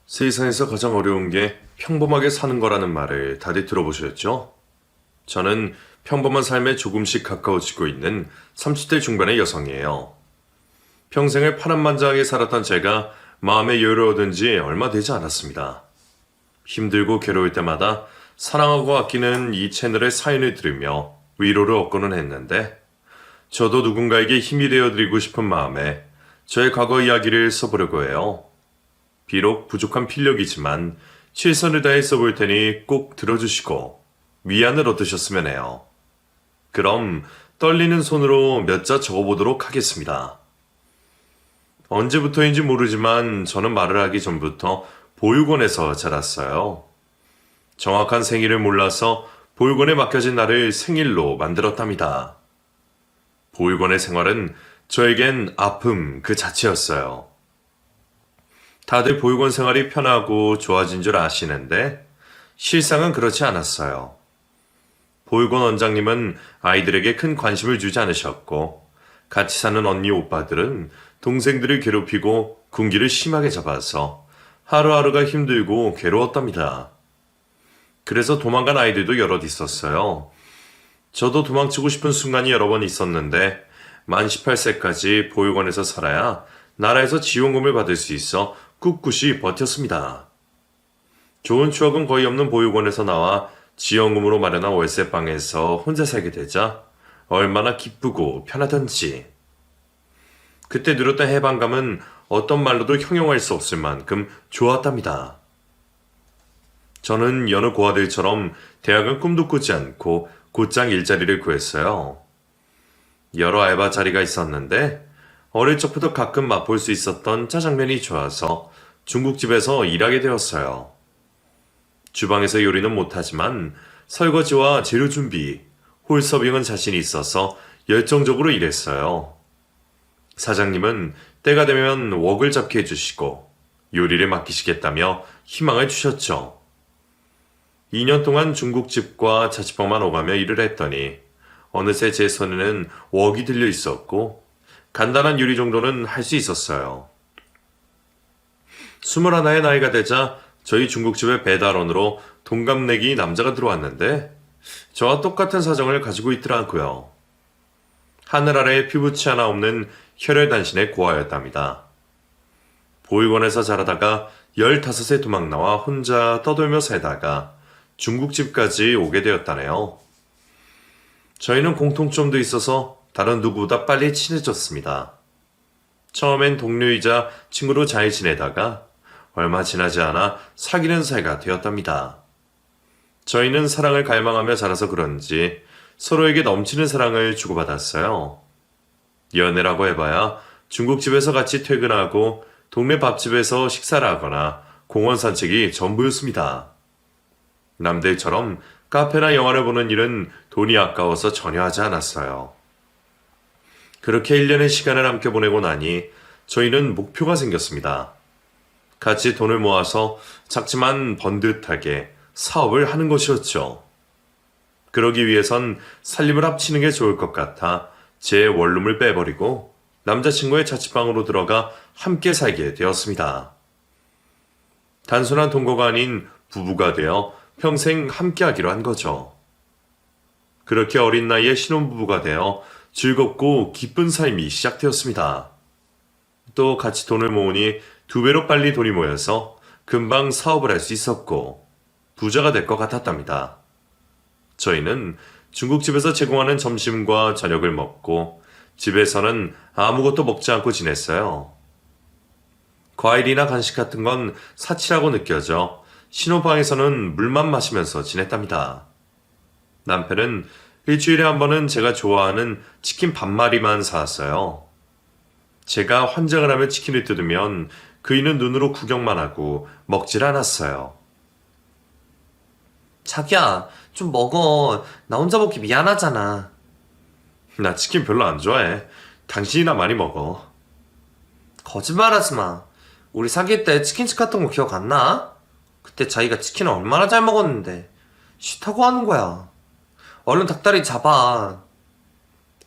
세상에서 가장 어려운 게 평범하게 사는 거라는 말을 다들 들어보셨죠? 저는 평범한 삶에 조금씩 가까워지고 있는 30대 중반의 여성이에요. 평생을 파란만장하게 살았던 제가 마음의 여유를 얻은 지 얼마 되지 않았습니다. 힘들고 괴로울 때마다 사랑하고 아끼는 이 채널의 사연을 들으며 위로를 얻고는 했는데, 저도 누군가에게 힘이 되어드리고 싶은 마음에 저의 과거 이야기를 써보려고 해요. 비록 부족한 필력이지만 최선을 다해 써볼 테니 꼭 들어주시고 위안을 얻으셨으면 해요. 그럼 떨리는 손으로 몇 자 적어보도록 하겠습니다. 언제부터인지 모르지만 저는 말을 하기 전부터 보육원에서 자랐어요. 정확한 생일을 몰라서 보육원에 맡겨진 날을 생일로 만들었답니다. 보육원의 생활은 저에겐 아픔 그 자체였어요. 다들 보육원 생활이 편하고 좋아진 줄 아시는데 실상은 그렇지 않았어요. 보육원 원장님은 아이들에게 큰 관심을 주지 않으셨고, 같이 사는 언니 오빠들은 동생들을 괴롭히고 군기를 심하게 잡아서 하루하루가 힘들고 괴로웠답니다. 그래서 도망간 아이들도 여럿 있었어요. 저도 도망치고 싶은 순간이 여러 번 있었는데 만 18세까지 보육원에서 살아야 나라에서 지원금을 받을 수 있어 꿋꿋이 버텼습니다. 좋은 추억은 거의 없는 보육원에서 나와 지원금으로 마련한 월세방에서 혼자 살게 되자 얼마나 기쁘고 편하던지. 그때 누렸던 해방감은 어떤 말로도 형용할 수 없을 만큼 좋았답니다. 저는 여느 고아들처럼 대학은 꿈도 꾸지 않고 곧장 일자리를 구했어요. 여러 알바 자리가 있었는데 어릴 적부터 가끔 맛볼 수 있었던 짜장면이 좋아서 중국집에서 일하게 되었어요. 주방에서 요리는 못하지만 설거지와 재료 준비, 홀 서빙은 자신이 있어서 열정적으로 일했어요. 사장님은 때가 되면 웍을 잡게 해주시고 요리를 맡기시겠다며 희망을 주셨죠. 2년 동안 중국집과 자취방만 오가며 일을 했더니 어느새 제 손에는 웍이 들려 있었고 간단한 요리 정도는 할 수 있었어요. 21의 나이가 되자 저희 중국집의 배달원으로 동갑내기 남자가 들어왔는데 저와 똑같은 사정을 가지고 있더라고요. 하늘 아래 피부치 하나 없는 혈혈단신의 고아였답니다. 보육원에서 자라다가 15세 도망 나와 혼자 떠돌며 살다가 중국집까지 오게 되었다네요. 저희는 공통점도 있어서 다른 누구보다 빨리 친해졌습니다. 처음엔 동료이자 친구로 잘 지내다가 얼마 지나지 않아 사귀는 사이가 되었답니다. 저희는 사랑을 갈망하며 자라서 그런지 서로에게 넘치는 사랑을 주고받았어요. 연애라고 해봐야 중국집에서 같이 퇴근하고 동네 밥집에서 식사를 하거나 공원 산책이 전부였습니다. 남들처럼 카페나 영화를 보는 일은 돈이 아까워서 전혀 하지 않았어요. 그렇게 1년의 시간을 함께 보내고 나니 저희는 목표가 생겼습니다. 같이 돈을 모아서 작지만 번듯하게 사업을 하는 것이었죠. 그러기 위해선 살림을 합치는 게 좋을 것 같아 제 원룸을 빼버리고 남자친구의 자취방으로 들어가 함께 살게 되었습니다. 단순한 동거가 아닌 부부가 되어 평생 함께 하기로 한 거죠. 그렇게 어린 나이에 신혼부부가 되어 즐겁고 기쁜 삶이 시작되었습니다. 또 같이 돈을 모으니 2배로 빨리 돈이 모여서 금방 사업을 할 수 있었고 부자가 될 것 같았답니다. 저희는 중국집에서 제공하는 점심과 저녁을 먹고 집에서는 아무것도 먹지 않고 지냈어요. 과일이나 간식 같은 건 사치라고 느껴져 신혼방에서는 물만 마시면서 지냈답니다. 남편은 일주일에 한 번은 제가 좋아하는 치킨 반마리만 사왔어요. 제가 환장을 하며 치킨을 뜯으면 그이는 눈으로 구경만 하고 먹질 않았어요. 자기야, 좀 먹어. 나 혼자 먹기 미안하잖아. 나 치킨 별로 안 좋아해. 당신이나 많이 먹어. 거짓말하지 마. 우리 사귈 때 치킨집 갔던 거 기억 안 나? 그때 자기가 치킨을 얼마나 잘 먹었는데 싫다고 하는 거야. 얼른 닭다리 잡아.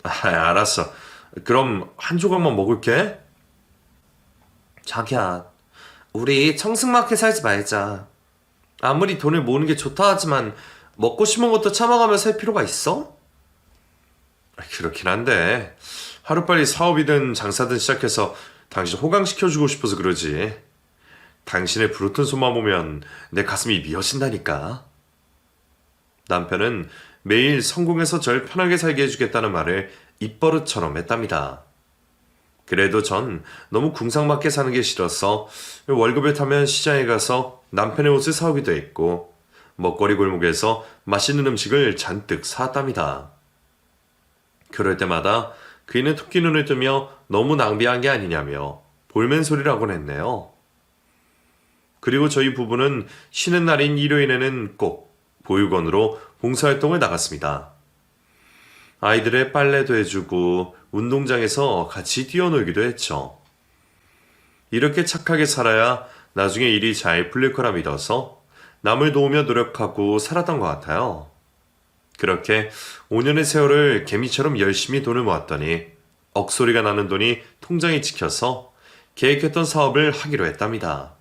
알았어. 그럼 한 조각만 먹을게. 자기야, 우리 청승맞게 살지 말자. 아무리 돈을 모으는 게 좋다 하지만 먹고 싶은 것도 참아가며 살 필요가 있어? 그렇긴 한데 하루빨리 사업이든 장사든 시작해서 당신 호강시켜주고 싶어서 그러지. 당신의 부르튼 손만 보면 내 가슴이 미어진다니까. 남편은 매일 성공해서 절 편하게 살게 해주겠다는 말을 입버릇처럼 했답니다. 그래도 전 너무 궁상맞게 사는 게 싫어서 월급을 타면 시장에 가서 남편의 옷을 사오기도 했고 먹거리 골목에서 맛있는 음식을 잔뜩 사왔답니다. 그럴 때마다 그이는 토끼 눈을 뜨며 너무 낭비한 게 아니냐며 볼멘 소리를 하곤 했네요. 그리고 저희 부부는 쉬는 날인 일요일에는 꼭 보육원으로 봉사활동을 나갔습니다. 아이들의 빨래도 해주고 운동장에서 같이 뛰어놀기도 했죠. 이렇게 착하게 살아야 나중에 일이 잘 풀릴 거라 믿어서 남을 도우며 노력하고 살았던 것 같아요. 그렇게 5년의 세월을 개미처럼 열심히 돈을 모았더니 억소리가 나는 돈이 통장에 찍혀서 계획했던 사업을 하기로 했답니다.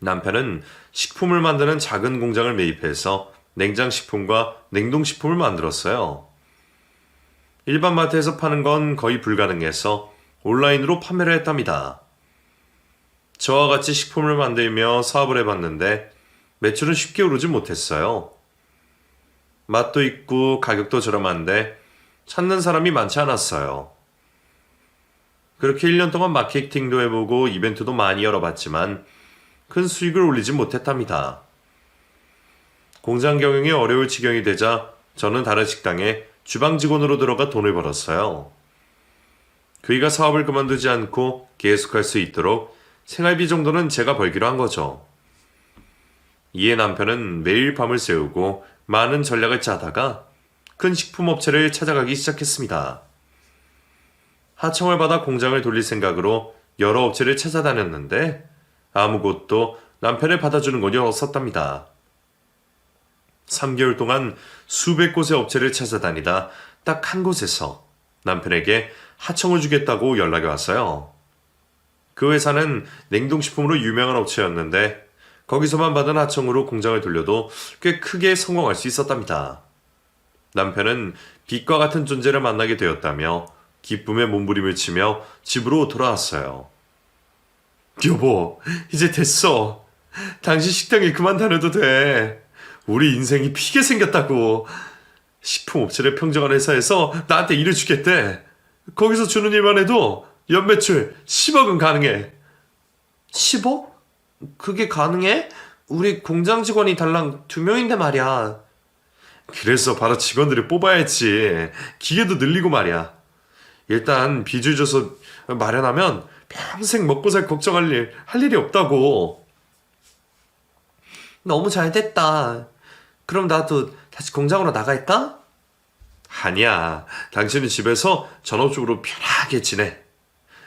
남편은 식품을 만드는 작은 공장을 매입해서 냉장식품과 냉동식품을 만들었어요. 일반 마트에서 파는 건 거의 불가능해서 온라인으로 판매를 했답니다. 저와 같이 식품을 만들며 사업을 해봤는데 매출은 쉽게 오르지 못했어요. 맛도 있고 가격도 저렴한데 찾는 사람이 많지 않았어요. 그렇게 1년 동안 마케팅도 해보고 이벤트도 많이 열어봤지만 큰 수익을 올리지 못했답니다. 공장 경영이 어려울 지경이 되자 저는 다른 식당에 주방 직원으로 들어가 돈을 벌었어요. 그이가 사업을 그만두지 않고 계속할 수 있도록 생활비 정도는 제가 벌기로 한 거죠. 이에 남편은 매일 밤을 새우고 많은 전략을 짜다가 큰 식품업체를 찾아가기 시작했습니다. 하청을 받아 공장을 돌릴 생각으로 여러 업체를 찾아다녔는데 아무 곳도 남편을 받아주는 곳이 없었답니다. 3개월 동안 수백 곳의 업체를 찾아다니다 딱 한 곳에서 남편에게 하청을 주겠다고 연락이 왔어요. 그 회사는 냉동식품으로 유명한 업체였는데 거기서만 받은 하청으로 공장을 돌려도 꽤 크게 성공할 수 있었답니다. 남편은 빛과 같은 존재를 만나게 되었다며 기쁨에 몸부림을 치며 집으로 돌아왔어요. 여보, 이제 됐어. 당신 식당에 그만 다녀도 돼. 우리 인생이 피게 생겼다고. 식품업체를 평정한 회사에서 나한테 일을 주겠대. 거기서 주는 일만 해도 연매출 10억은 가능해. 10억? 그게 가능해? 우리 공장 직원이 달랑 2명인데 말이야. 그래서 바로 직원들을 뽑아야지. 기계도 늘리고 말이야. 일단 빚을 줘서 마련하면 평생 먹고 살 걱정할 할 일이 없다고. 너무 잘 됐다. 그럼 나도 다시 공장으로 나갈까? 아니야. 당신은 집에서 전업주부로 편하게 지내.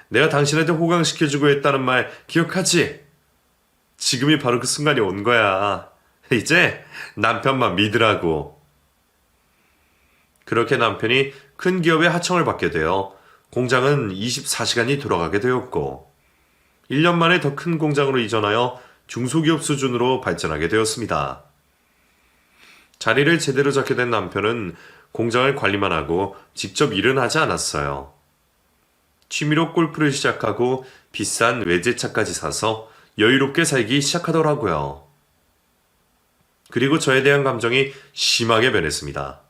내가 당신한테 호강시켜주고 했다는 말 기억하지? 지금이 바로 그 순간이 온 거야. 이제 남편만 믿으라고. 그렇게 남편이 큰 기업의 하청을 받게 되어 공장은 24시간이 돌아가게 되었고 1년 만에 더 큰 공장으로 이전하여 중소기업 수준으로 발전하게 되었습니다. 자리를 제대로 잡게 된 남편은 공장을 관리만 하고 직접 일은 하지 않았어요. 취미로 골프를 시작하고 비싼 외제차까지 사서 여유롭게 살기 시작하더라고요. 그리고 저에 대한 감정이 심하게 변했습니다.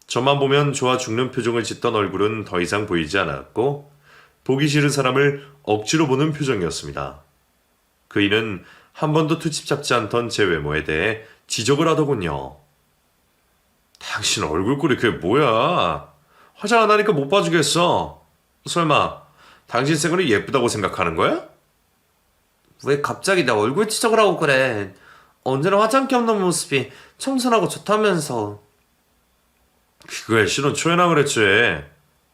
저만 보면 좋아 죽는 표정을 짓던 얼굴은 더 이상 보이지 않았고 보기 싫은 사람을 억지로 보는 표정이었습니다. 그이는 한 번도 투집 잡지 않던 제 외모에 대해 지적을 하더군요. 당신 얼굴꼴이 그게 뭐야? 화장 안 하니까 못 봐주겠어. 설마 당신 생얼이 예쁘다고 생각하는 거야? 왜 갑자기 내 얼굴 지적을 하고 그래? 언제나 화장기 없는 모습이 청순하고 좋다면서. 그거에 실은 초연하 그랬지.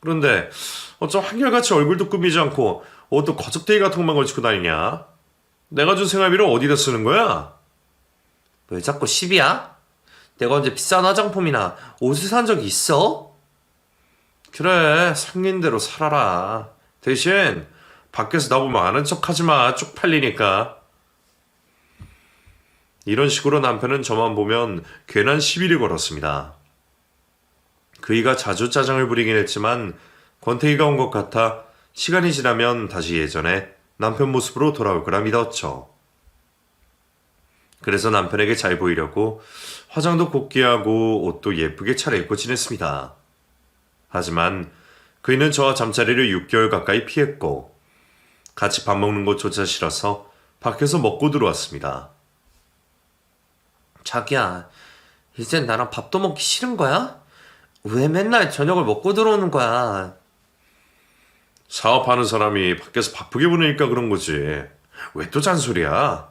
그런데 어쩜 한결같이 얼굴도 꾸미지 않고 옷도 거적대기 같은 것만 걸치고 다니냐? 내가 준 생활비를 어디다 쓰는 거야? 왜 자꾸 시비야? 내가 언제 비싼 화장품이나 옷을 산 적이 있어? 그래, 생긴 대로 살아라. 대신 밖에서 나보면 아는 척 하지 마. 쪽팔리니까. 이런 식으로 남편은 저만 보면 괜한 시비를 걸었습니다. 그이가 자주 짜증을 부리긴 했지만 권태기가 온 것 같아 시간이 지나면 다시 예전에 남편 모습으로 돌아올 거라 믿었죠. 그래서 남편에게 잘 보이려고 화장도 곱게 하고 옷도 예쁘게 차려입고 지냈습니다. 하지만 그이는 저와 잠자리를 6개월 가까이 피했고 같이 밥 먹는 것조차 싫어서 밖에서 먹고 들어왔습니다. 자기야, 이젠 나랑 밥도 먹기 싫은 거야? 왜 맨날 저녁을 먹고 들어오는 거야? 사업하는 사람이 밖에서 바쁘게 보내니까 그런 거지. 왜 또 잔소리야?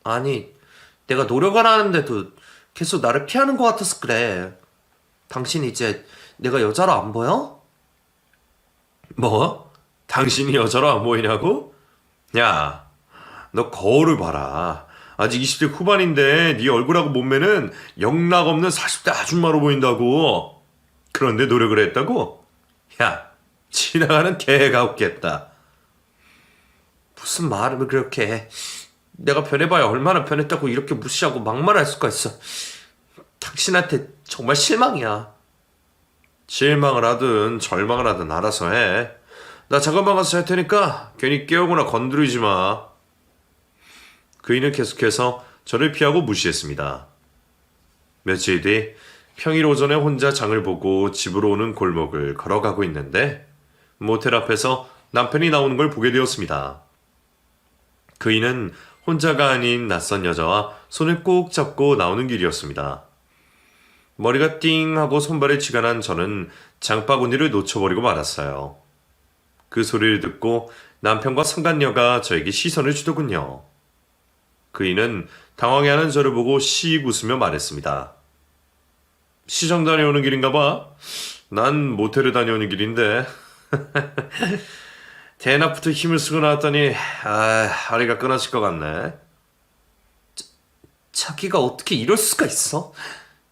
아니, 내가 노력을 하는데도 계속 나를 피하는 것 같아서 그래. 당신 이제 내가 여자로 안 보여? 뭐? 당신이 여자로 안 보이냐고? 야, 너 거울을 봐라. 아직 20대 후반인데 네 얼굴하고 몸매는 영락 없는 40대 아줌마로 보인다고. 그런데 노력을 했다고? 야, 지나가는 개가 없겠다. 무슨 말을 그렇게 해. 내가 변해봐야 얼마나 변했다고 이렇게 무시하고 막말할 수가 있어. 당신한테 정말 실망이야. 실망을 하든 절망을 하든 알아서 해. 나 잠깐만 가서 잘 테니까 괜히 깨우거나 건드리지 마. 그이는 계속해서 저를 피하고 무시했습니다. 며칠 뒤 평일 오전에 혼자 장을 보고 집으로 오는 골목을 걸어가고 있는데 모텔 앞에서 남편이 나오는 걸 보게 되었습니다. 그이는 혼자가 아닌 낯선 여자와 손을 꼭 잡고 나오는 길이었습니다. 머리가 띵 하고 손발에 쥐가 난 저는 장바구니를 놓쳐버리고 말았어요. 그 소리를 듣고 남편과 상간녀가 저에게 시선을 주더군요. 그이는 당황해하는 저를 보고 씩 웃으며 말했습니다. 시장 다녀오는 길인가 봐. 난 모텔에 다녀오는 길인데. 대낮부터 힘을 쓰고 나왔더니 허리가 끊어질 것 같네. 자기가 어떻게 이럴 수가 있어?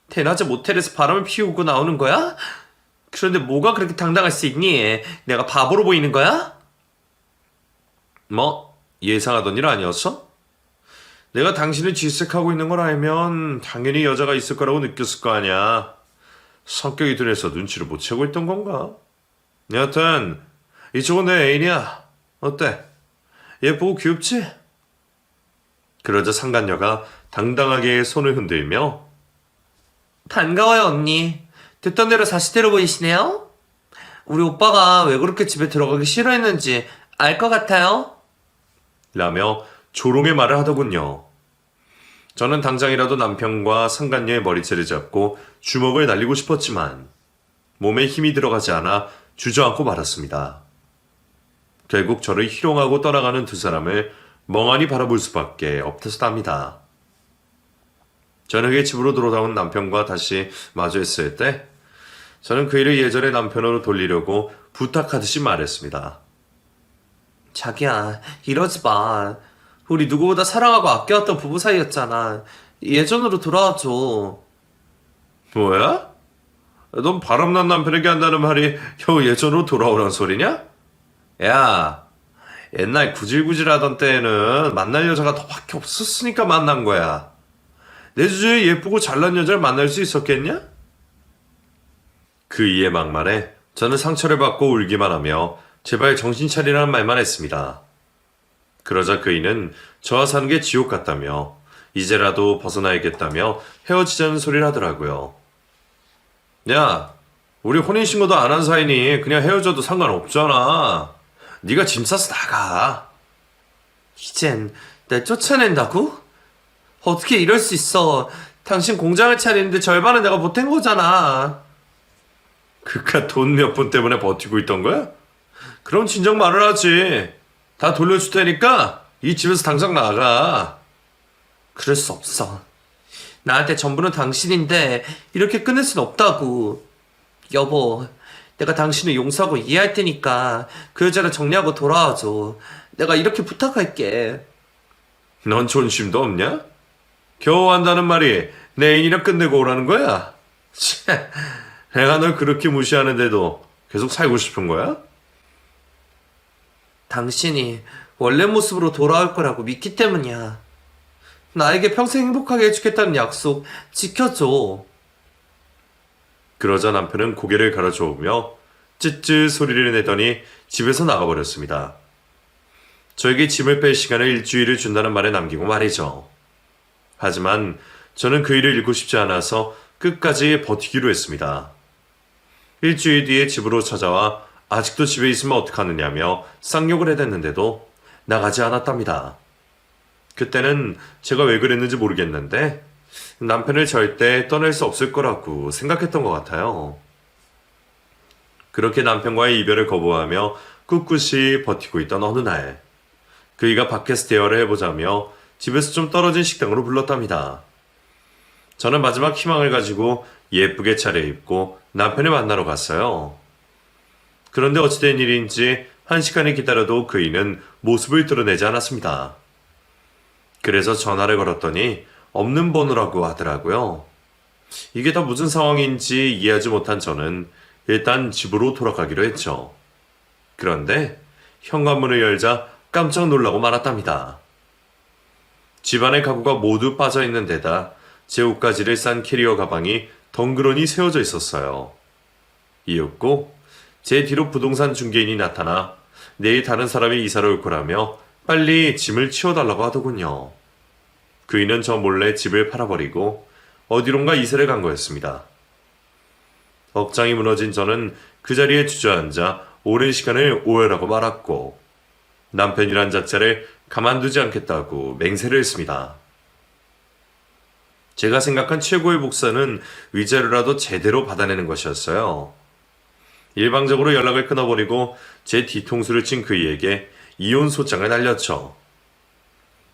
대낮에 모텔에서 바람을 피우고 나오는 거야? 그런데 뭐가 그렇게 당당할 수 있니? 내가 바보로 보이는 거야? 뭐 예상하던 일 아니었어? 내가 당신을 질색하고 있는 걸 알면 당연히 여자가 있을 거라고 느꼈을 거 아니야. 성격이 둔해서 눈치를 못 채고 있던 건가? 여하튼 이쪽은 내 애인이야. 어때? 예쁘고 귀엽지? 그러자 상간녀가 당당하게 손을 흔들며 반가워요, 언니. 듣던 대로 사실대로 보이시네요? 우리 오빠가 왜 그렇게 집에 들어가기 싫어했는지 알 것 같아요? 라며 조롱의 말을 하더군요. 저는 당장이라도 남편과 상간녀의 머리채를 잡고 주먹을 날리고 싶었지만 몸에 힘이 들어가지 않아 주저앉고 말았습니다. 결국 저를 희롱하고 떠나가는 두 사람을 멍하니 바라볼 수밖에 없었답니다. 저녁에 집으로 돌아온 남편과 다시 마주했을 때 저는 그 일을 예전의 남편으로 돌리려고 부탁하듯이 말했습니다. 자기야, 이러지 마. 우리 누구보다 사랑하고 아껴왔던 부부 사이였잖아. 예전으로 돌아와줘. 뭐야? 넌 바람난 남편에게 한다는 말이 겨우 예전으로 돌아오란 소리냐? 야, 옛날 구질구질하던 때에는 만날 여자가 너밖에 없었으니까 만난 거야. 내 주제에 예쁘고 잘난 여자를 만날 수 있었겠냐? 그 이의 막말에 저는 상처를 받고 울기만 하며 제발 정신 차리라는 말만 했습니다. 그러자 그이는 저와 사는 게 지옥 같다며 이제라도 벗어나야겠다며 헤어지자는 소리를 하더라고요. 야, 우리 혼인신고도 안 한 사이니 그냥 헤어져도 상관없잖아. 네가 짐 싸서 나가. 이젠 날 쫓아낸다고? 어떻게 이럴 수 있어? 당신 공장을 차리는데 절반은 내가 못한 거잖아. 그깟 돈 몇 푼 때문에 버티고 있던 거야? 그럼 진작 말을 하지. 다 돌려줄 테니까 이 집에서 당장 나가. 그럴 수 없어. 나한테 전부는 당신인데 이렇게 끊을 순 없다고. 여보, 내가 당신을 용서하고 이해할 테니까 그 여자를 정리하고 돌아와줘. 내가 이렇게 부탁할게. 넌 존심도 없냐? 겨우 한다는 말이 내 애인이랑 끝내고 오라는 거야? 참, 내가 널 그렇게 무시하는데도 계속 살고 싶은 거야? 당신이 원래 모습으로 돌아올 거라고 믿기 때문이야. 나에게 평생 행복하게 해주겠다는 약속 지켜줘. 그러자 남편은 고개를 가로저으며 찌찌 소리를 내더니 집에서 나가버렸습니다. 저에게 짐을 뺄 시간을 일주일을 준다는 말에 남기고 말이죠. 하지만 저는 그 일을 잃고 싶지 않아서 끝까지 버티기로 했습니다. 일주일 뒤에 집으로 찾아와 아직도 집에 있으면 어떡하느냐며 쌍욕을 해댔는데도 나가지 않았답니다. 그때는 제가 왜 그랬는지 모르겠는데 남편을 절대 떠날 수 없을 거라고 생각했던 것 같아요. 그렇게 남편과의 이별을 거부하며 꿋꿋이 버티고 있던 어느 날, 그이가 밖에서 대화를 해보자며 집에서 좀 떨어진 식당으로 불렀답니다. 저는 마지막 희망을 가지고 예쁘게 차려입고 남편을 만나러 갔어요. 그런데 어찌된 일인지 1시간을 기다려도 그이는 모습을 드러내지 않았습니다. 그래서 전화를 걸었더니 없는 번호라고 하더라고요. 이게 다 무슨 상황인지 이해하지 못한 저는 일단 집으로 돌아가기로 했죠. 그런데 현관문을 열자 깜짝 놀라고 말았답니다. 집안의 가구가 모두 빠져있는 데다 제 옷가지를 싼 캐리어 가방이 덩그러니 세워져 있었어요. 이윽고 제 뒤로 부동산 중개인이 나타나 내일 다른 사람이 이사를 올 거라며 빨리 짐을 치워달라고 하더군요. 그이는 저 몰래 집을 팔아버리고 어디론가 이사를 간 거였습니다. 억장이 무너진 저는 그 자리에 주저앉아 오랜 시간을 오열하고 말았고 남편이란 자체를 가만두지 않겠다고 맹세를 했습니다. 제가 생각한 최고의 복사는 위자료라도 제대로 받아내는 것이었어요. 일방적으로 연락을 끊어버리고 제 뒤통수를 친 그이에게 이혼 소장을 날렸죠.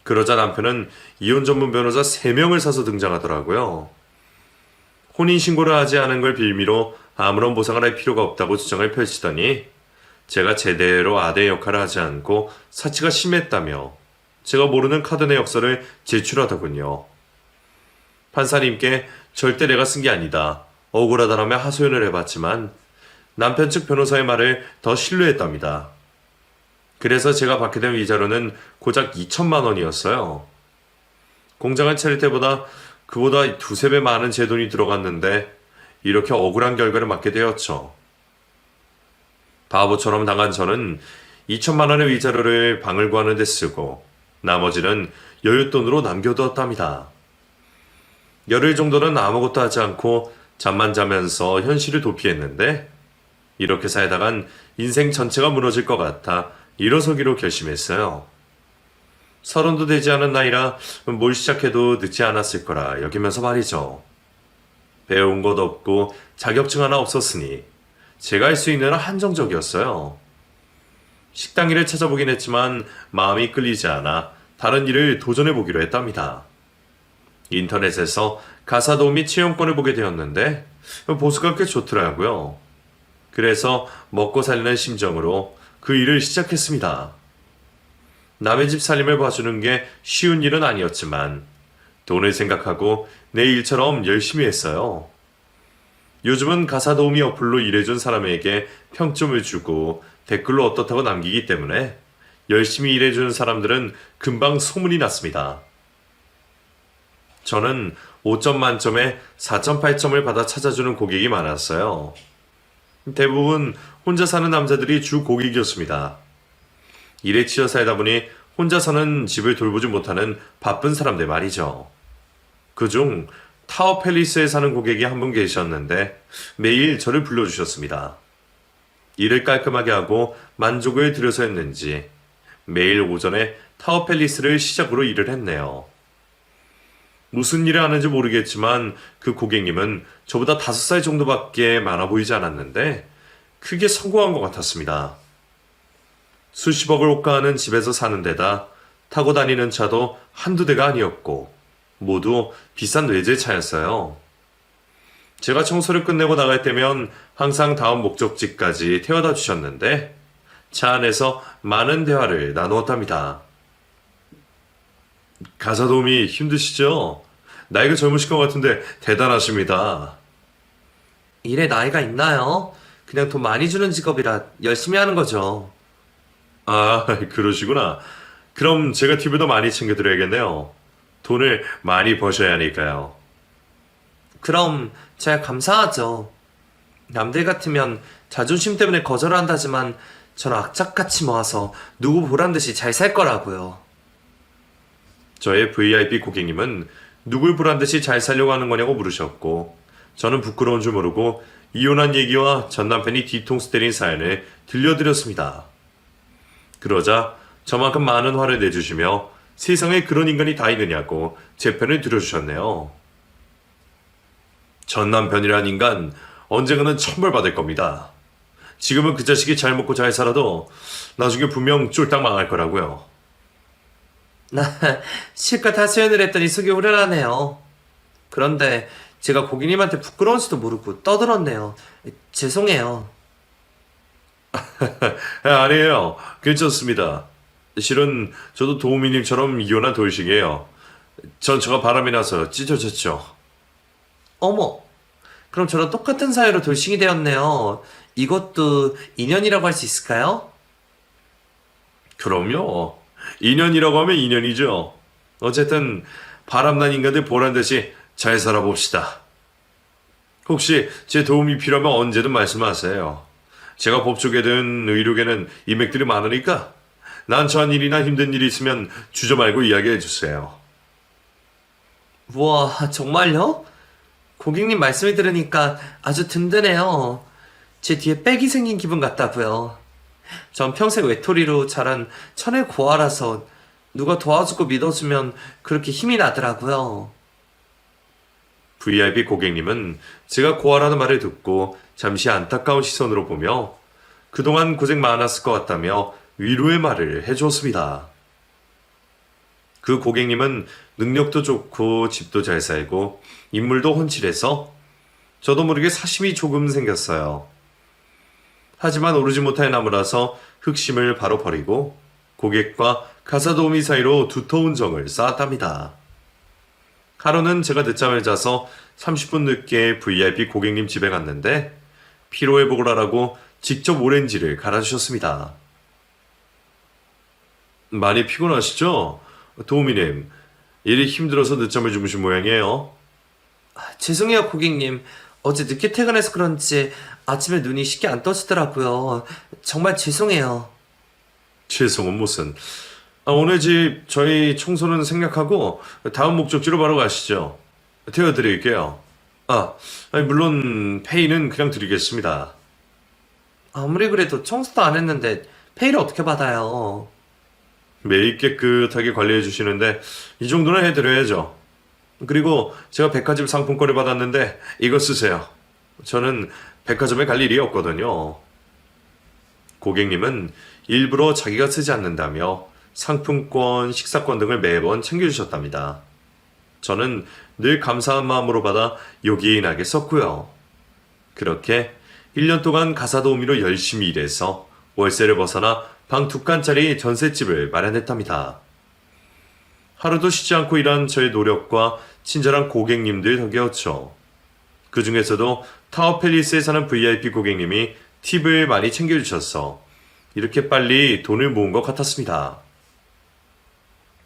그러자 남편은 이혼 전문 변호사 3명을 사서 등장하더라고요. 혼인신고를 하지 않은 걸 빌미로 아무런 보상을 할 필요가 없다고 주장을 펼치더니 제가 제대로 아내 역할을 하지 않고 사치가 심했다며 제가 모르는 카드 내역서를 제출하더군요. 판사님께 절대 내가 쓴 게 아니다. 억울하다라며 하소연을 해봤지만 남편 측 변호사의 말을 더 신뢰했답니다. 그래서 제가 받게 된 위자료는 고작 2천만 원이었어요. 공장을 차릴 때보다 그보다 2~3배 많은 제 돈이 들어갔는데 이렇게 억울한 결과를 맞게 되었죠. 바보처럼 당한 저는 2천만 원의 위자료를 방을 구하는 데 쓰고 나머지는 여윳돈으로 남겨두었답니다. 열흘 정도는 아무것도 하지 않고 잠만 자면서 현실을 도피했는데 이렇게 살다간 인생 전체가 무너질 것 같아 일어서기로 결심했어요. 30도 되지 않은 나이라 뭘 시작해도 늦지 않았을 거라 여기면서 말이죠. 배운 것 없고 자격증 하나 없었으니 제가 할 수 있는 한 한정적이었어요. 식당 일을 찾아보긴 했지만 마음이 끌리지 않아 다른 일을 도전해보기로 했답니다. 인터넷에서 가사도우 및 채용권을 보게 되었는데 보수가 꽤 좋더라고요. 그래서 먹고 살리는 심정으로 그 일을 시작했습니다. 남의 집 살림을 봐주는 게 쉬운 일은 아니었지만 돈을 생각하고 내 일처럼 열심히 했어요. 요즘은 가사도우미 어플로 일해준 사람에게 평점을 주고 댓글로 어떻다고 남기기 때문에 열심히 일해주는 사람들은 금방 소문이 났습니다. 저는 5점 만점에 4.8점을 받아 찾아주는 고객이 많았어요. 대부분 혼자 사는 남자들이 주 고객이었습니다. 일에 치여 살다 보니 혼자서는 집을 돌보지 못하는 바쁜 사람들 말이죠. 그중 타워 팰리스에 사는 고객이 한 분 계셨는데 매일 저를 불러주셨습니다. 일을 깔끔하게 하고 만족을 들여서였는지 매일 오전에 타워 팰리스를 시작으로 일을 했네요. 무슨 일을 하는지 모르겠지만 그 고객님은 저보다 5살 정도밖에 많아 보이지 않았는데 크게 성공한 것 같았습니다. 수십억을 호가하는 집에서 사는 데다 타고 다니는 차도 한두 대가 아니었고 모두 비싼 외제차였어요. 제가 청소를 끝내고 나갈 때면 항상 다음 목적지까지 태워다 주셨는데 차 안에서 많은 대화를 나누었답니다. 가사도우미 힘드시죠? 나이가 젊으실 것 같은데 대단하십니다. 일에 나이가 있나요? 그냥 돈 많이 주는 직업이라 열심히 하는 거죠. 아, 그러시구나. 그럼 제가 팁을 더 많이 챙겨드려야겠네요. 돈을 많이 버셔야 하니까요. 그럼 잘 감사하죠. 남들 같으면 자존심 때문에 거절한다지만 저는 악착같이 모아서 누구 보란 듯이 잘 살 거라고요. 저의 VIP 고객님은 누굴 보란 듯이 잘 살려고 하는 거냐고 물으셨고, 저는 부끄러운 줄 모르고 이혼한 얘기와 전 남편이 뒤통수 때린 사연을 들려드렸습니다. 그러자 저만큼 많은 화를 내주시며 세상에 그런 인간이 다 있느냐고 제 편을 들어주셨네요. 전 남편이란 인간 언젠가는 천벌받을 겁니다. 지금은 그 자식이 잘 먹고 잘 살아도 나중에 분명 쫄딱 망할 거라고요. 나 실컷 하소연을 했더니 속이 후련하네요. 그런데 제가 고객님한테 부끄러운지도 모르고 떠들었네요. 죄송해요. 아니에요. 괜찮습니다. 실은 저도 도우미님처럼 이혼한 돌싱이에요. 전 저가 바람이 나서 찢어졌죠. 어머, 그럼 저랑 똑같은 사유로 돌싱이 되었네요. 이것도 인연이라고 할 수 있을까요? 그럼요. 인연이라고 하면 인연이죠. 어쨌든 바람난 인간들 보란 듯이 잘 살아봅시다. 혹시 제 도움이 필요하면 언제든 말씀하세요. 제가 법조계든 의료계는 인맥들이 많으니까 난처한 일이나 힘든 일이 있으면 주저 말고 이야기해 주세요. 우와, 정말요? 고객님 말씀을 들으니까 아주 든든해요. 제 뒤에 빽이 생긴 기분 같다고요. 전 평생 외톨이로 자란 천의 고아라서 누가 도와주고 믿어주면 그렇게 힘이 나더라고요. VIP 고객님은 제가 고아라는 말을 듣고 잠시 안타까운 시선으로 보며 그동안 고생 많았을 것 같다며 위로의 말을 해주었습니다. 그 고객님은 능력도 좋고 집도 잘 살고 인물도 훤칠해서 저도 모르게 사심이 조금 생겼어요. 하지만 오르지 못할 나무라서 흑심을 바로 버리고 고객과 가사 도우미 사이로 두터운 정을 쌓았답니다. 하루는 제가 늦잠을 자서 30분 늦게 VIP 고객님 집에 갔는데 피로회복을 하라고 직접 오렌지를 갈아주셨습니다. 많이 피곤하시죠? 도우미님, 일이 힘들어서 늦잠을 주무신 모양이에요. 죄송해요, 고객님. 어제 늦게 퇴근해서 그런지 아침에 눈이 쉽게 안 떠지더라고요. 정말 죄송해요. 죄송은 무슨. 오늘 집 저희 청소는 생략하고 다음 목적지로 바로 가시죠. 태워드릴게요. 물론 페이는 그냥 드리겠습니다. 아무리 그래도 청소도 안 했는데 페이를 어떻게 받아요? 매일 깨끗하게 관리해 주시는데 이 정도는 해드려야죠. 그리고 제가 백화점 상품권을 받았는데 이거 쓰세요. 저는 백화점에 갈 일이 없거든요. 고객님은 일부러 자기가 쓰지 않는다며 상품권, 식사권 등을 매번 챙겨주셨답니다. 저는 늘 감사한 마음으로 받아 요긴하게 썼고요. 그렇게 1년 동안 가사 도우미로 열심히 일해서 월세를 벗어나 방 2칸짜리 전셋집을 마련했답니다. 하루도 쉬지 않고 일한 저의 노력과 친절한 고객님들 덕이었죠. 그 중에서도 타워팰리스에 사는 VIP 고객님이 팁을 많이 챙겨주셔서 이렇게 빨리 돈을 모은 것 같았습니다.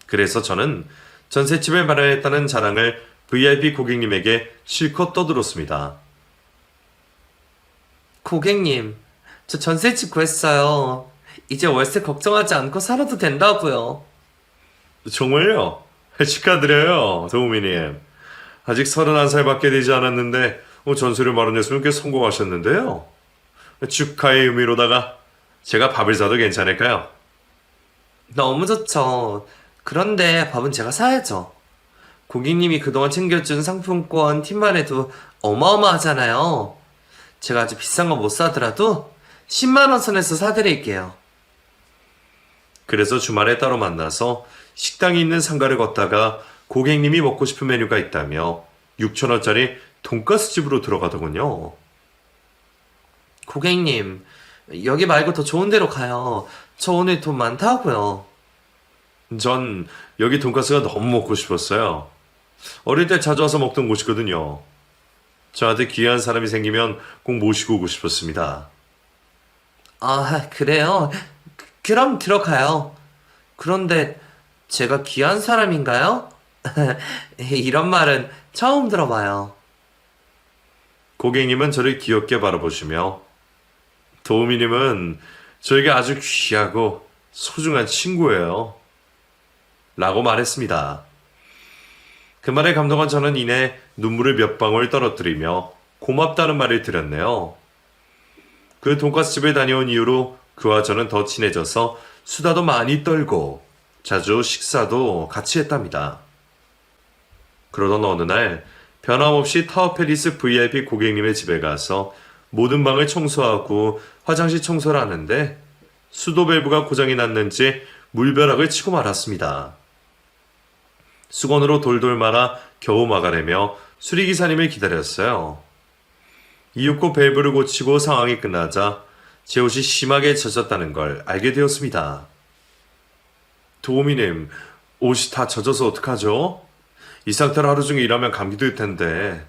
그래서 저는 전셋집을 마련했다는 자랑을 VIP 고객님에게 실컷 떠들었습니다. 고객님, 저 전셋집 구했어요. 이제 월세 걱정하지 않고 살아도 된다고요. 정말요? 축하드려요, 도우미님. 아직 31살밖에 되지 않았는데 전세를 마련했으면 꽤 성공하셨는데요. 축하의 의미로다가 제가 밥을 사도 괜찮을까요? 너무 좋죠. 그런데 밥은 제가 사야죠. 고객님이 그동안 챙겨준 상품권 팁만 해도 어마어마하잖아요. 제가 아주 비싼 거 못 사더라도 10만 원 선에서 사드릴게요. 그래서 주말에 따로 만나서 식당이 있는 상가를 걷다가 고객님이 먹고 싶은 메뉴가 있다며 6,000원짜리 돈가스 집으로 들어가더군요. 고객님, 여기 말고 더 좋은 데로 가요. 저 오늘 돈 많다고요. 전 여기 돈가스가 너무 먹고 싶었어요. 어릴 때 자주 와서 먹던 곳이거든요. 저한테 귀한 사람이 생기면 꼭 모시고 오고 싶었습니다. 아, 그래요? 그럼 들어가요. 그런데 제가 귀한 사람인가요? 이런 말은 처음 들어봐요. 고객님은 저를 귀엽게 바라보시며 도우미님은 저에게 아주 귀하고 소중한 친구예요. 라고 말했습니다. 그 말에 감동한 저는 이내 눈물을 몇 방울 떨어뜨리며 고맙다는 말을 드렸네요. 그 돈가스집에 다녀온 이후로 그와 저는 더 친해져서 수다도 많이 떨고 자주 식사도 같이 했답니다. 그러던 어느 날 변함없이 타워팰리스 VIP 고객님의 집에 가서 모든 방을 청소하고 화장실 청소를 하는데 수도 밸브가 고장이 났는지 물벼락을 치고 말았습니다. 수건으로 돌돌 말아 겨우 막아내며 수리기사님을 기다렸어요. 이윽고 밸브를 고치고 상황이 끝나자 제 옷이 심하게 젖었다는 걸 알게 되었습니다. 도우미님, 옷이 다 젖어서 어떡하죠? 이 상태로 하루 종일 일하면 감기 들 텐데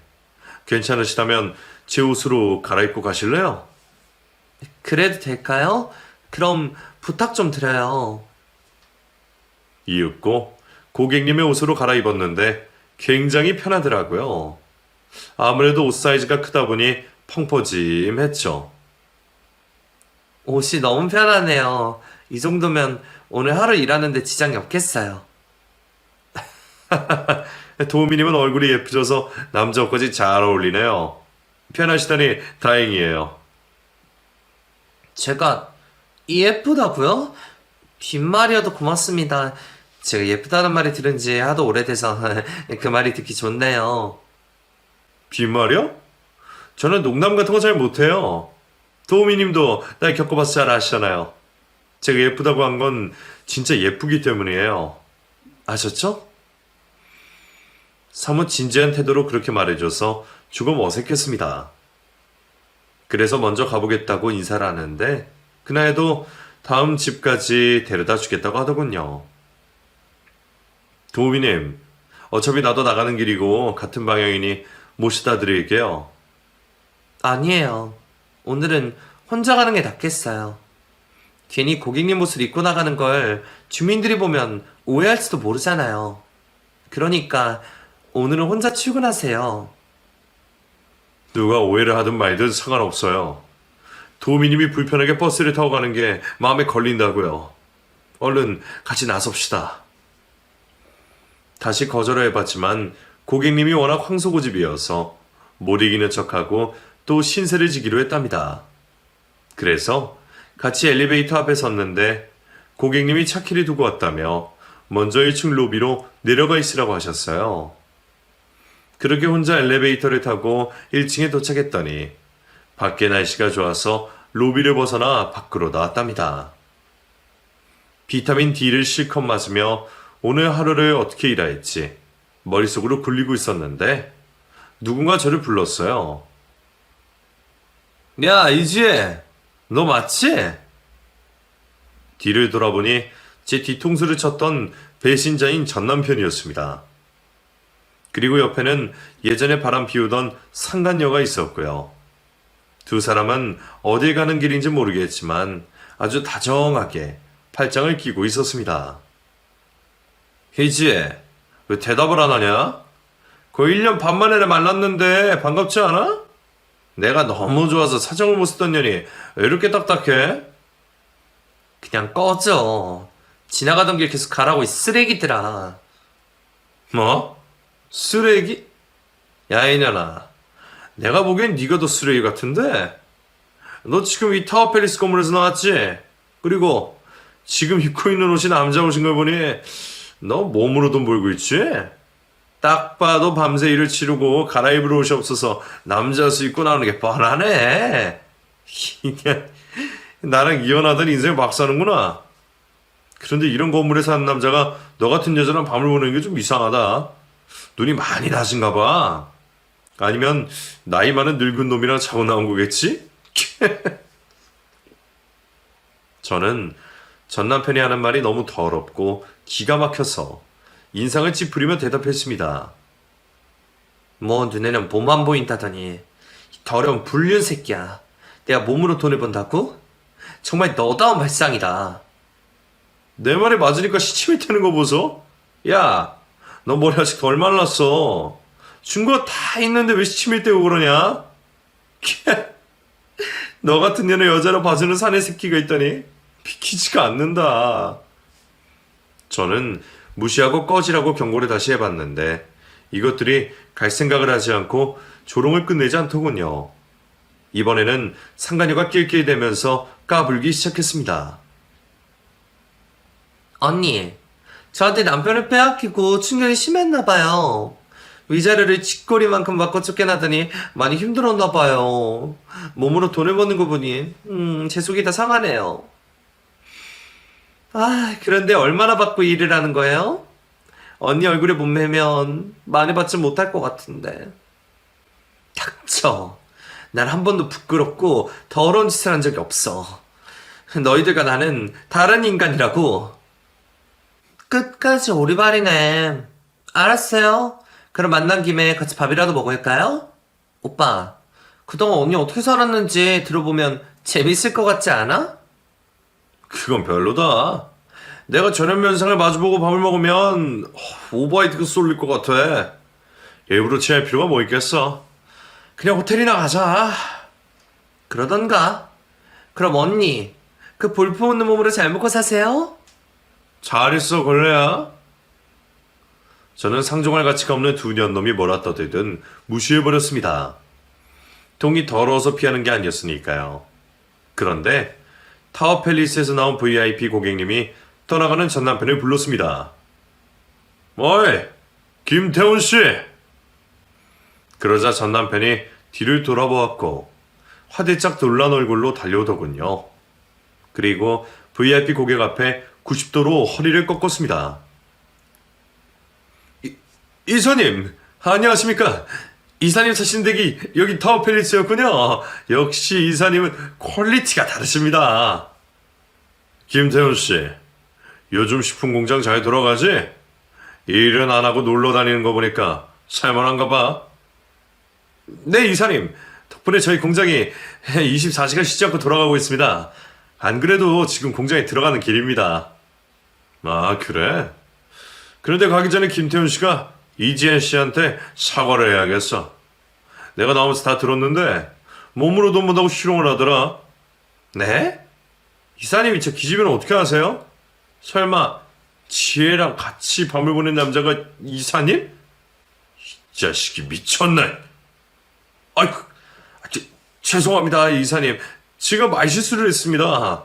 괜찮으시다면 제 옷으로 갈아입고 가실래요? 그래도 될까요? 그럼 부탁 좀 드려요. 이윽고 고객님의 옷으로 갈아입었는데 굉장히 편하더라고요. 아무래도 옷 사이즈가 크다 보니 펑퍼짐했죠. 옷이 너무 편하네요. 이 정도면 오늘 하루 일하는데 지장이 없겠어요. 도우미님은 얼굴이 예쁘셔서 남자 옷까지 잘 어울리네요. 편하시다니 다행이에요. 제가 예쁘다고요? 빈말이어도 고맙습니다. 제가 예쁘다는 말이 들은 지 하도 오래돼서 그 말이 듣기 좋네요. 빈말이요? 저는 농담 같은 거 잘 못해요. 도우미님도 날 겪어봐서 잘 아시잖아요. 제가 예쁘다고 한 건 진짜 예쁘기 때문이에요. 아셨죠? 사뭇 진지한 태도로 그렇게 말해줘서 조금 어색했습니다. 그래서 먼저 가보겠다고 인사를 하는데 그날도 다음 집까지 데려다 주겠다고 하더군요. 도우미님, 어차피 나도 나가는 길이고 같은 방향이니 모시다 드릴게요. 아니에요. 오늘은 혼자 가는 게 낫겠어요. 괜히 고객님 옷을 입고 나가는 걸 주민들이 보면 오해할지도 모르잖아요. 그러니까 오늘은 혼자 출근하세요. 누가 오해를 하든 말든 상관없어요. 도우미님이 불편하게 버스를 타고 가는 게 마음에 걸린다고요. 얼른 같이 나섭시다. 다시 거절을 해봤지만 고객님이 워낙 황소고집이어서 못 이기는 척하고 또 신세를 지기로 했답니다. 그래서 같이 엘리베이터 앞에 섰는데 고객님이 차키를 두고 왔다며 먼저 1층 로비로 내려가 있으라고 하셨어요. 그렇게 혼자 엘리베이터를 타고 1층에 도착했더니 밖에 날씨가 좋아서 로비를 벗어나 밖으로 나왔답니다. 비타민 D를 실컷 맞으며 오늘 하루를 어떻게 일할지 머릿속으로 굴리고 있었는데 누군가 저를 불렀어요. 야, 이지혜, 너 맞지? 뒤를 돌아보니 제 뒤통수를 쳤던 배신자인 전 남편이었습니다. 그리고 옆에는 예전에 바람 피우던 상간녀가 있었고요. 두 사람은 어딜 가는 길인지 모르겠지만 아주 다정하게 팔짱을 끼고 있었습니다. 희지혜, 왜 대답을 안 하냐? 거의 1년 반 만에 만났는데 반갑지 않아? 내가 너무 좋아서 사정을 못 쓰던 년이 왜 이렇게 딱딱해? 그냥 꺼져. 지나가던 길 계속 가라고 이 쓰레기들아. 뭐? 쓰레기? 야 이년아, 내가 보기엔 네가 더 쓰레기 같은데? 너 지금 이 타워팰리스 건물에서 나왔지? 그리고 지금 입고 있는 옷이 남자 옷인 걸 보니 너 몸으로 돈 벌고 있지? 딱 봐도 밤새 일을 치르고 갈아입을 옷이 없어서 남자 옷 입고 나오는 게 뻔하네. 나랑 이혼하던 인생을 막 사는구나. 그런데 이런 건물에 사는 남자가 너 같은 여자랑 밤을 보내는 게 좀 이상하다. 눈이 많이 나신가 봐. 아니면 나이 많은 늙은 놈이랑 자고 나온 거겠지? 저는 전 남편이 하는 말이 너무 더럽고 기가 막혀서 인상을 찌푸리며 대답했습니다. 뭐 눈에는 몸만 보인다더니 이 더러운 불륜 새끼야. 내가 몸으로 돈을 번다고? 정말 너다운 발상이다. 내 말에 맞으니까 시침이 트는 거 보소? 야, 너 머리 아직 덜 말랐어. 증거 다 있는데 왜 시침이 떼고 그러냐? 너 같은 년의 여자로 봐주는 사내 새끼가 있다니 비키지가 않는다. 저는 무시하고 꺼지라고 경고를 다시 해봤는데 이것들이 갈 생각을 하지 않고 조롱을 끝내지 않더군요. 이번에는 상간녀가 낄낄대면서 까불기 시작했습니다. 언니, 저한테 남편을 빼앗기고 충격이 심했나봐요. 위자료를 쥐꼬리만큼 받고 쫓겨나더니 많이 힘들었나봐요. 몸으로 돈을 버는 거 보니, 제 속이 다 상하네요. 아, 그런데 얼마나 받고 일을 하는 거예요? 언니 얼굴에 못 매면 많이 받지 못할 것 같은데. 닥쳐. 난 한 번도 부끄럽고 더러운 짓을 한 적이 없어. 너희들과 나는 다른 인간이라고. 끝까지 오리발이네. 알았어요. 그럼 만난 김에 같이 밥이라도 먹을까요? 오빠, 그동안 언니 어떻게 살았는지 들어보면 재밌을 것 같지 않아? 그건 별로다. 내가 저녁 면상을 마주보고 밥을 먹으면 오버하이트가 쏠릴 것 같아. 일부러 취할 필요가 뭐 있겠어. 그냥 호텔이나 가자. 그러던가. 그럼 언니, 그 볼품없는 몸으로 잘 먹고 사세요? 잘 있어 걸레야. 저는 상종할 가치가 없는 두 년놈이 뭐라 떠들든 무시해버렸습니다. 돈이 더러워서 피하는 게 아니었으니까요. 그런데 타워팰리스에서 나온 VIP 고객님이 떠나가는 전 남편을 불렀습니다. 어이, 김태훈 씨! 그러자 전 남편이 뒤를 돌아보았고 화들짝 놀란 얼굴로 달려오더군요. 그리고 VIP 고객 앞에 90도로 허리를 꺾었습니다. 이사님, 안녕하십니까? 이사님 사신 댁이 여기 타워팰리스였군요. 역시 이사님은 퀄리티가 다르십니다. 김태훈 씨, 요즘 식품 공장 잘 돌아가지? 일은 안 하고 놀러 다니는 거 보니까 살만한가 봐. 네, 이사님. 덕분에 저희 공장이 24시간 쉬지 않고 돌아가고 있습니다. 안 그래도 지금 공장에 들어가는 길입니다. 아, 그래? 그런데 가기 전에 김태훈 씨가 이지혜 씨한테 사과를 해야겠어. 내가 나오면서 다 들었는데 몸으로 돈 번다고 희롱을 하더라. 네? 이사님이 저 기집애는 어떻게 아세요? 설마 지혜랑 같이 밤을 보낸 남자가 이사님? 이 자식이 미쳤네. 아이고, 죄송합니다, 이사님. 제가 말실수를 했습니다.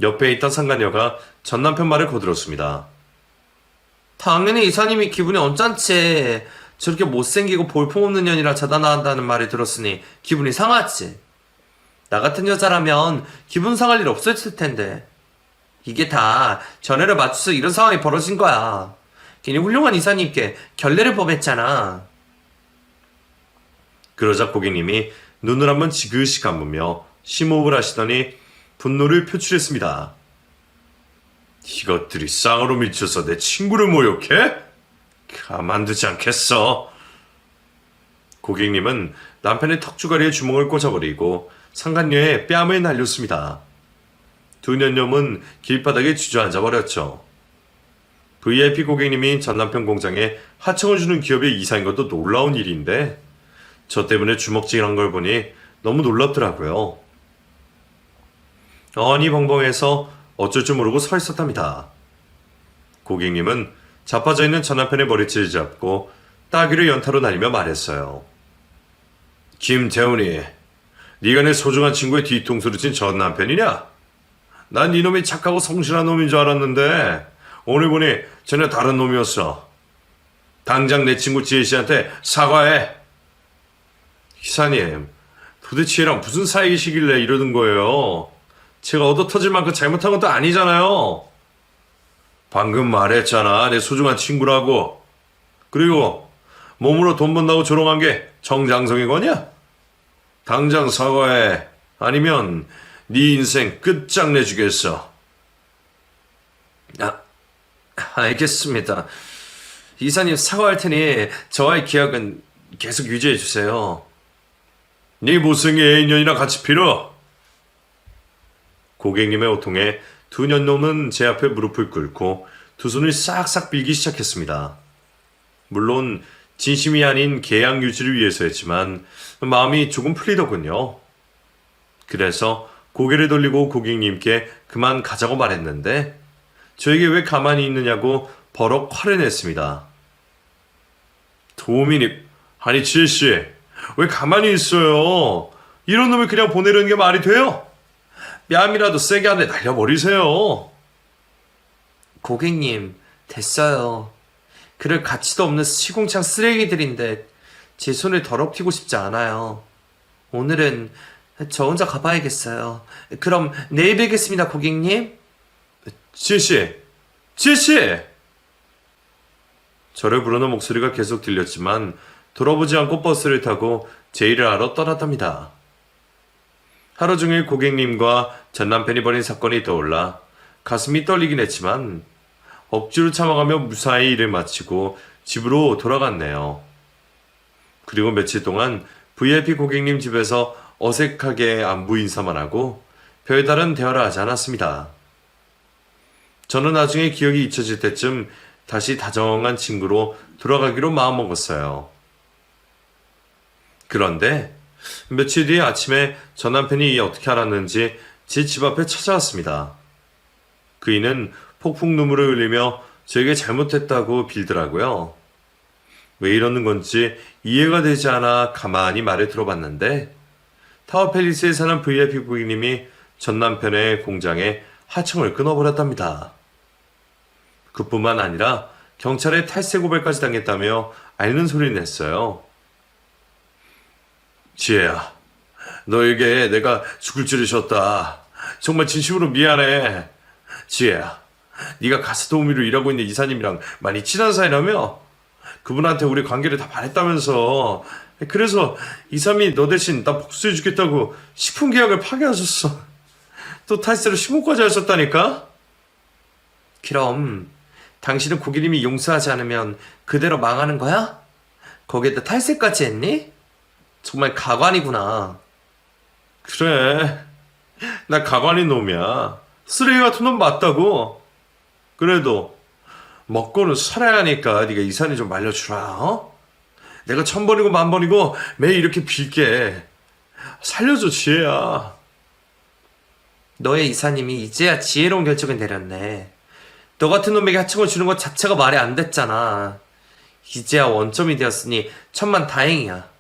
옆에 있던 상간녀가 전 남편 말을 거들었습니다. 당연히 이사님이 기분이 언짢지. 저렇게 못생기고 볼품없는 년이라 차단한다는 말을 들었으니 기분이 상하지. 나 같은 여자라면 기분 상할 일 없었을 텐데. 이게 다 전해를 맞춰서 이런 상황이 벌어진 거야. 괜히 훌륭한 이사님께 결례를 범했잖아. 그러자 고객님이 눈을 한번 지그시 감으며 심호흡을 하시더니 분노를 표출했습니다. 이것들이 쌍으로 미쳐서 내 친구를 모욕해? 가만두지 않겠어. 고객님은 남편의 턱주가리에 주먹을 꽂아버리고 상간녀의 뺨을 날렸습니다. 두 년놈은 길바닥에 주저앉아 버렸죠. VIP 고객님이 전 남편 공장에 하청을 주는 기업의 이사인 것도 놀라운 일인데 저 때문에 주먹질한 걸 보니 너무 놀랍더라고요. 어니 벙벙해서 어쩔 줄 모르고 서 있었답니다. 고객님은 자빠져 있는 전 남편의 머리채를 잡고 따귀를 연타로 날리며 말했어요. 김태훈이, 네가 내 소중한 친구의 뒤통수를 친 전 남편이냐? 난 이놈이 착하고 성실한 놈인 줄 알았는데 오늘 보니 전혀 다른 놈이었어. 당장 내 친구 지혜씨한테 사과해. 이사님, 도대체 얘랑 무슨 사이시길래 이러는 거예요? 제가 얻어터질 만큼 잘못한 것도 아니잖아요. 방금 말했잖아, 내 소중한 친구라고. 그리고 몸으로 돈 번다고 조롱한 게 정장성이거냐? 당장 사과해. 아니면 네 인생 끝장내주겠어. 알겠습니다. 이사님 사과할 테니 저와의 기억은 계속 유지해 주세요. 네 못생긴 애인년이랑 같이 빌어. 고객님의 호통에 두 년놈은 제 앞에 무릎을 꿇고 두 손을 싹싹 빌기 시작했습니다. 물론 진심이 아닌 계약 유지를 위해서였지만 마음이 조금 풀리더군요. 그래서 고개를 돌리고 고객님께 그만 가자고 말했는데 저에게 왜 가만히 있느냐고 버럭 화를 냈습니다. 도우미님, 아니 지혜씨, 왜 가만히 있어요? 이런 놈을 그냥 보내려는 게 말이 돼요? 뺨이라도 세게 한 대 날려버리세요. 고객님, 됐어요. 그럴 가치도 없는 시궁창 쓰레기들인데 제 손을 더럽히고 싶지 않아요. 오늘은 저 혼자 가봐야겠어요. 그럼 내일 뵙겠습니다, 고객님. 지혜씨, 지혜씨! 저를 부르는 목소리가 계속 들렸지만 돌아보지 않고 버스를 타고 제 일을 하러 떠났답니다. 하루 종일 고객님과 전 남편이 벌인 사건이 떠올라 가슴이 떨리긴 했지만 억지로 참아가며 무사히 일을 마치고 집으로 돌아갔네요. 그리고 며칠 동안 VIP 고객님 집에서 어색하게 안부 인사만 하고 별다른 대화를 하지 않았습니다. 저는 나중에 기억이 잊혀질 때쯤 다시 다정한 친구로 돌아가기로 마음먹었어요. 그런데 며칠 뒤에 아침에 전 남편이 어떻게 알았는지 제 집 앞에 찾아왔습니다. 그이는 폭풍 눈물을 흘리며 저에게 잘못했다고 빌더라고요. 왜 이러는 건지 이해가 되지 않아 가만히 말을 들어봤는데 타워팰리스에 사는 VIP 고객님이 전 남편의 공장에 하청을 끊어버렸답니다. 그뿐만 아니라 경찰에 탈세 고발까지 당했다며 앓는 소리를 냈어요. 지혜야, 너에게 내가 죽을 줄을 줬다. 정말 진심으로 미안해. 지혜야, 네가 가스 도우미로 일하고 있는 이사님이랑 많이 친한 사이라며? 그분한테 우리 관계를 다 말했다면서. 그래서 이사님이 너 대신 나 복수해주겠다고 식품 계약을 파기하셨어. 또 탈세로 신고까지 하셨다니까? 그럼 당신은 고객님이 용서하지 않으면 그대로 망하는 거야? 거기에다 탈세까지 했니? 정말 가관이구나. 그래, 나 가관인 놈이야. 쓰레기 같은 놈 맞다고. 그래도 먹고는 살아야 하니까 네가 이사님 좀 말려주라. 어? 내가 1000번이고 10,000번이고 매일 이렇게 빌게. 살려줘, 지혜야. 너의 이사님이 이제야 지혜로운 결정을 내렸네. 너 같은 놈에게 하청을 주는 것 자체가 말이 안 됐잖아. 이제야 원점이 되었으니 천만 다행이야.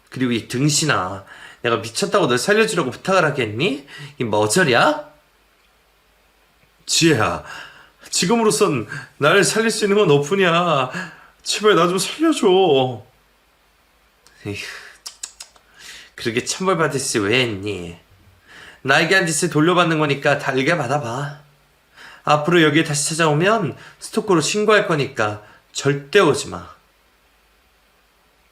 그리고 이 등신아, 내가 미쳤다고 널 살려주려고 부탁을 하겠니? 이 머저리야? 지혜야, 지금으로선 나를 살릴 수 있는 건 너뿐이야. 제발 나 좀 살려줘. 에휴, 그렇게 천벌받을 짓 왜 했니? 나에게 한 짓을 돌려받는 거니까 달게 받아봐. 앞으로 여기에 다시 찾아오면 스토커로 신고할 거니까 절대 오지 마.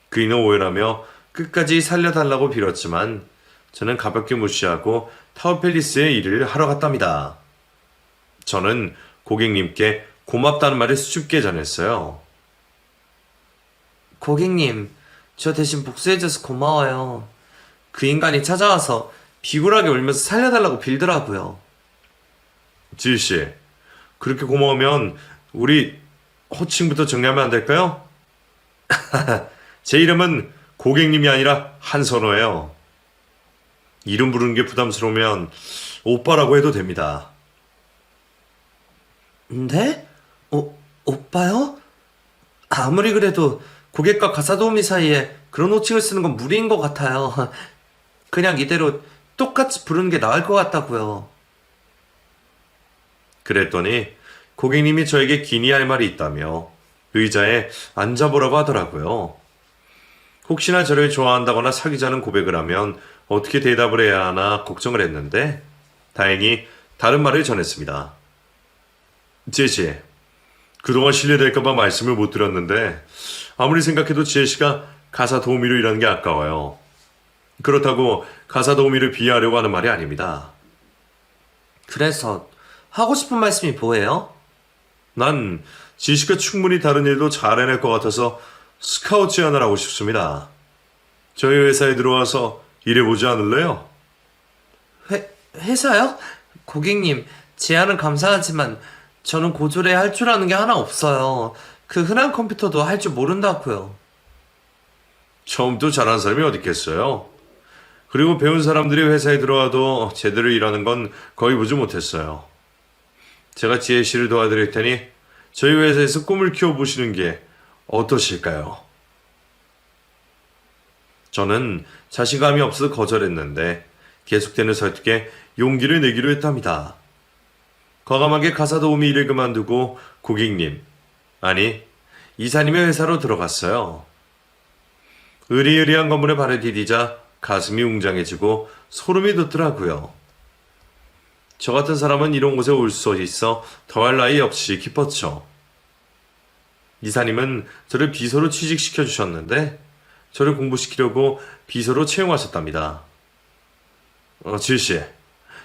그이는 오해라며 끝까지 살려달라고 빌었지만 저는 가볍게 무시하고 타워팰리스에 일을 하러 갔답니다. 저는 고객님께 고맙다는 말을 수줍게 전했어요. 고객님, 저 대신 복수해줘서 고마워요. 그 인간이 찾아와서 비굴하게 울면서 살려달라고 빌더라고요. 지희씨, 그렇게 고마우면 우리 호칭부터 정리하면 안 될까요? 제 이름은 고객님이 아니라 한선호예요. 이름 부르는 게 부담스러우면 오빠라고 해도 됩니다. 네? 오빠요? 아무리 그래도 고객과 가사도우미 사이에 그런 호칭을 쓰는 건 무리인 것 같아요. 그냥 이대로 똑같이 부르는 게 나을 것 같다고요. 그랬더니 고객님이 저에게 기니할 말이 있다며 의자에 앉아보라고 하더라고요. 혹시나 저를 좋아한다거나 사귀자는 고백을 하면 어떻게 대답을 해야 하나 걱정을 했는데 다행히 다른 말을 전했습니다. 지혜씨, 그동안 실례될까봐 말씀을 못 드렸는데 아무리 생각해도 지혜씨가 가사 도우미로 일하는 게 아까워요. 그렇다고 가사 도우미를 비하하려고 하는 말이 아닙니다. 그래서 하고 싶은 말씀이 뭐예요? 난 지혜씨가 충분히 다른 일도 잘 해낼 것 같아서 스카우트 제안을 하고 싶습니다. 저희 회사에 들어와서 일해보지 않을래요? 회사요? 고객님, 제안은 감사하지만 저는 고졸에 할 줄 아는 게 하나 없어요. 그 흔한 컴퓨터도 할 줄 모른다고요. 처음부터 잘하는 사람이 어디 있겠어요? 그리고 배운 사람들이 회사에 들어와도 제대로 일하는 건 거의 보지 못했어요. 제가 지혜 씨를 도와드릴 테니 저희 회사에서 꿈을 키워보시는 게 어떠실까요? 저는 자신감이 없어 거절했는데 계속되는 설득에 용기를 내기로 했답니다. 과감하게 가사 도우미 일을 그만두고 고객님, 아니 이사님의 회사로 들어갔어요. 으리으리한 건물에 발을 디디자 가슴이 웅장해지고 소름이 돋더라고요. 저 같은 사람은 이런 곳에 올 수 있어 더할 나위 없이 기뻤죠. 이사님은 저를 비서로 취직시켜 주셨는데 저를 공부시키려고 비서로 채용하셨답니다. 지혜씨,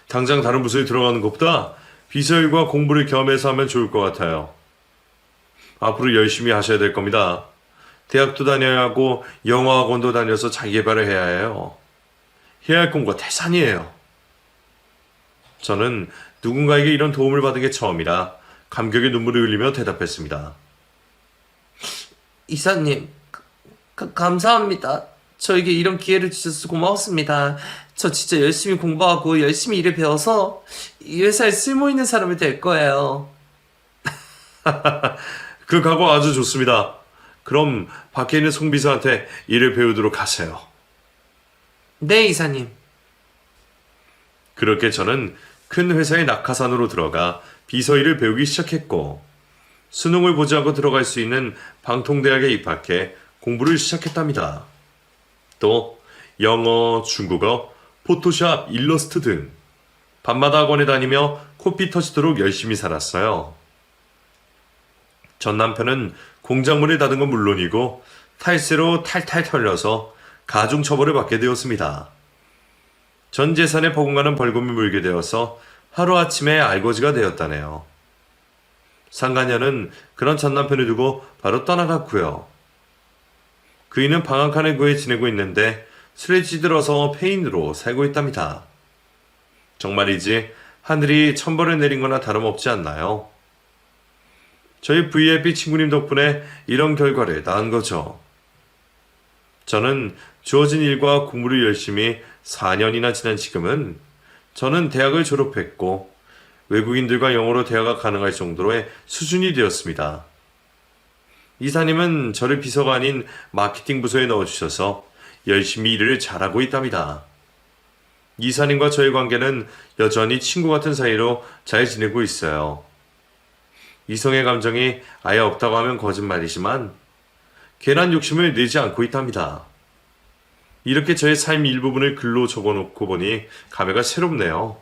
당장 다른 부서에 들어가는 것보다 비서일과 공부를 겸해서 하면 좋을 것 같아요. 앞으로 열심히 하셔야 될 겁니다. 대학도 다녀야 하고 영어학원도 다녀서 자기개발을 해야 해요. 해야 할 공부가 태산이에요. 저는 누군가에게 이런 도움을 받은 게 처음이라 감격의 눈물을 흘리며 대답했습니다. 이사님, 감사합니다. 저에게 이런 기회를 주셔서 고마웠습니다. 저 진짜 열심히 공부하고 열심히 일을 배워서 이 회사에 쓸모있는 사람이 될 거예요. 그 각오 아주 좋습니다. 그럼 밖에 있는 송비서한테 일을 배우도록 하세요. 네, 이사님. 그렇게 저는 큰 회사의 낙하산으로 들어가 비서 일을 배우기 시작했고 수능을 보지 않고 들어갈 수 있는 방통대학에 입학해 공부를 시작했답니다. 또 영어, 중국어, 포토샵, 일러스트 등 밤마다 학원에 다니며 코피 터지도록 열심히 살았어요. 전 남편은 공작물을 닫은 건 물론이고 탈세로 탈탈 털려서 가중처벌을 받게 되었습니다. 전 재산에 버금가는 벌금을 물게 되어서 하루아침에 알거지가 되었다네요. 상간녀는 그런 전 남편을 두고 바로 떠나갔고요. 그이는 방 한 칸을 구해 지내고 있는데 술에 찌들어서 폐인으로 살고 있답니다. 정말이지 하늘이 천벌을 내린 거나 다름없지 않나요? 저희 VIP 친구님 덕분에 이런 결과를 낳은 거죠. 저는 주어진 일과 공부를 열심히 4년이나 지난 지금은 저는 대학을 졸업했고 외국인들과 영어로 대화가 가능할 정도의 수준이 되었습니다. 이사님은 저를 비서가 아닌 마케팅 부서에 넣어주셔서 열심히 일을 잘하고 있답니다. 이사님과 저의 관계는 여전히 친구 같은 사이로 잘 지내고 있어요. 이성의 감정이 아예 없다고 하면 거짓말이지만 괜한 욕심을 내지 않고 있답니다. 이렇게 저의 삶 일부분을 글로 적어놓고 보니 감회가 새롭네요.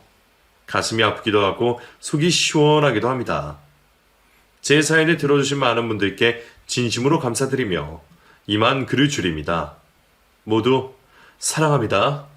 가슴이 아프기도 하고 속이 시원하기도 합니다. 제 사연을 들어주신 많은 분들께 진심으로 감사드리며 이만 글을 줄입니다. 모두 사랑합니다.